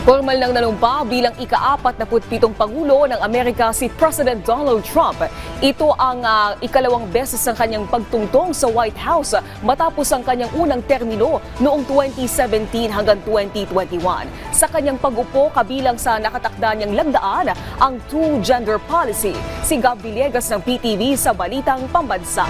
Formal nang nanumpa bilang ika-47 Pangulo ng Amerika si President Donald Trump. Ito ang ikalawang beses ng kanyang pagtungtong sa White House matapos ang kanyang unang termino noong 2017 hanggang 2021. Sa kanyang pag-upo kabilang sa nakatakda niyang lagdaan ang two-gender policy. Si Gab Villegas ng PTV sa Balitang Pambansa.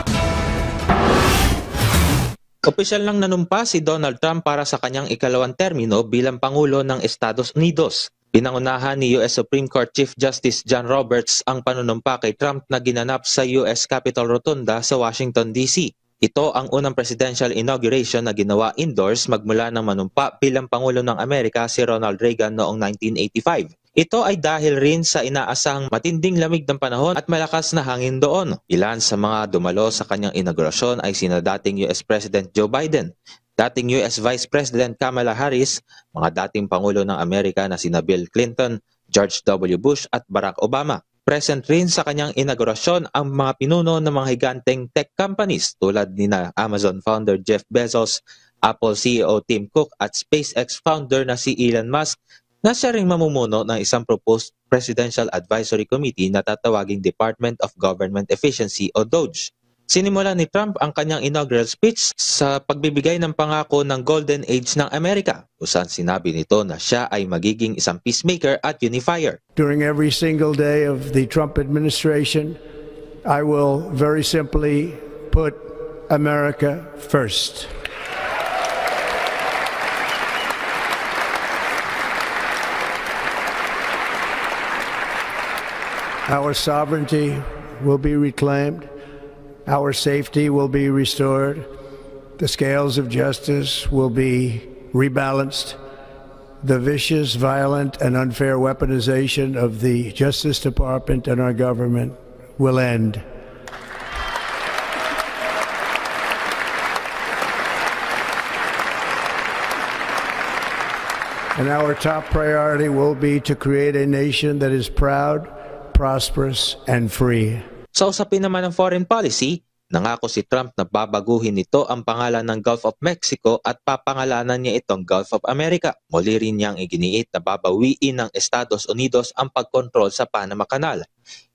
Opisyal lang nanumpa si Donald Trump para sa kanyang ikalawang termino bilang Pangulo ng Estados Unidos. Pinangunahan ni US Supreme Court Chief Justice John Roberts ang panunumpa kay Trump na ginanap sa US Capitol Rotunda sa Washington, D.C. Ito ang unang presidential inauguration na ginawa indoors magmula ng manumpa bilang Pangulo ng Amerika si Ronald Reagan noong 1985. Ito ay dahil rin sa inaasahang matinding lamig ng panahon at malakas na hangin doon. Ilan sa mga dumalo sa kanyang inaugurasyon ay sina dating US President Joe Biden, dating US Vice President Kamala Harris, mga dating Pangulo ng Amerika na sina Bill Clinton, George W. Bush at Barack Obama. Present rin sa kanyang inaugurasyon ang mga pinuno ng mga higanteng tech companies tulad ni Amazon founder Jeff Bezos, Apple CEO Tim Cook at SpaceX founder na si Elon Musk, na siya ring mamumuno ng isang proposed Presidential Advisory Committee na tatawaging Department of Government Efficiency o DOGE. Sinimula ni Trump ang kanyang inaugural speech sa pagbibigay ng pangako ng Golden Age ng Amerika, kung saan sinabi nito na siya ay magiging isang peacemaker at unifier. During every single day of the Trump administration, I will very simply put America first. Our sovereignty will be reclaimed. Our safety will be restored. The scales of justice will be rebalanced. The vicious, violent, and unfair weaponization of the Justice Department and our government will end. And our top priority will be to create a nation that is proud, prosperous, and free. Sa usapin naman ng foreign policy, nangako si Trump na babaguhin nito ang pangalan ng Gulf of Mexico at papangalanan niya itong Gulf of America. Muli rin niyang iginiit na babawiin ng Estados Unidos ang pagkontrol sa Panama Canal.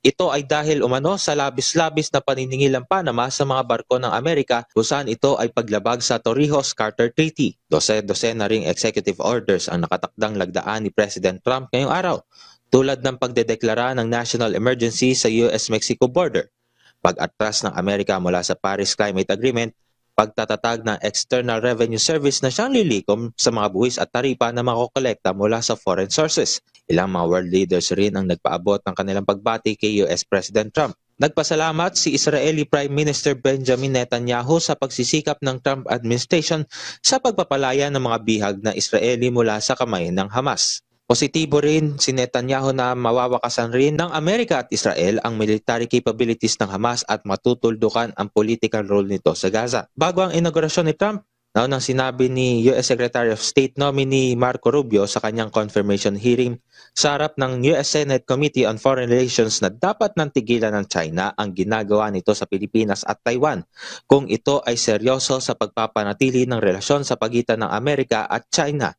Ito ay dahil umano sa labis-labis na paniningil ng Panama sa mga barko ng Amerika kung saan ito ay paglabag sa Torrijos-Carter Treaty. Dose-dosena ring executive orders ang nakatakdang lagdaan ni President Trump ngayong araw, tulad ng pagdedeklara ng national emergency sa US-Mexico border, pag-atras ng Amerika mula sa Paris Climate Agreement, pagtatatag ng External Revenue Service na siyang lilikom sa mga buwis at taripa na makokolekta mula sa foreign sources. Ilang mga world leaders rin ang nagpaabot ng kanilang pagbati kay US President Trump. Nagpasalamat si Israeli Prime Minister Benjamin Netanyahu sa pagsisikap ng Trump administration sa pagpapalaya ng mga bihag na Israeli mula sa kamay ng Hamas. Positibo rin si Netanyahu na mawawakasan rin ng Amerika at Israel ang military capabilities ng Hamas at matutuldukan ang political role nito sa Gaza. Bago ang inaugurasyon ni Trump, naunang sinabi ni US Secretary of State nominee Marco Rubio sa kanyang confirmation hearing sa harap ng US Senate Committee on Foreign Relations na dapat nang tigilan ng China ang ginagawa nito sa Pilipinas at Taiwan kung ito ay seryoso sa pagpapanatili ng relasyon sa pagitan ng Amerika at China.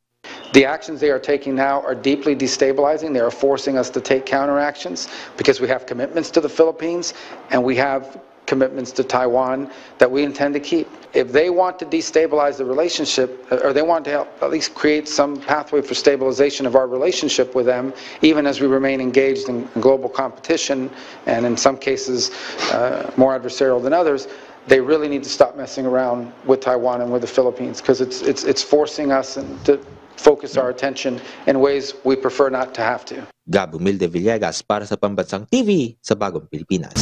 The actions they are taking now are deeply destabilizing. They are forcing us to take counteractions because we have commitments to the Philippines and we have commitments to Taiwan that we intend to keep. If they want to destabilize the relationship, or they want to help at least create some pathway for stabilization of our relationship with them, even as we remain engaged in global competition and in some cases more adversarial than others, they really need to stop messing around with Taiwan and with the Philippines because it's forcing us to focus our attention in ways we prefer not to have to. Gab Humilde Villegas para sa Pambansang TV sa Bagong Pilipinas.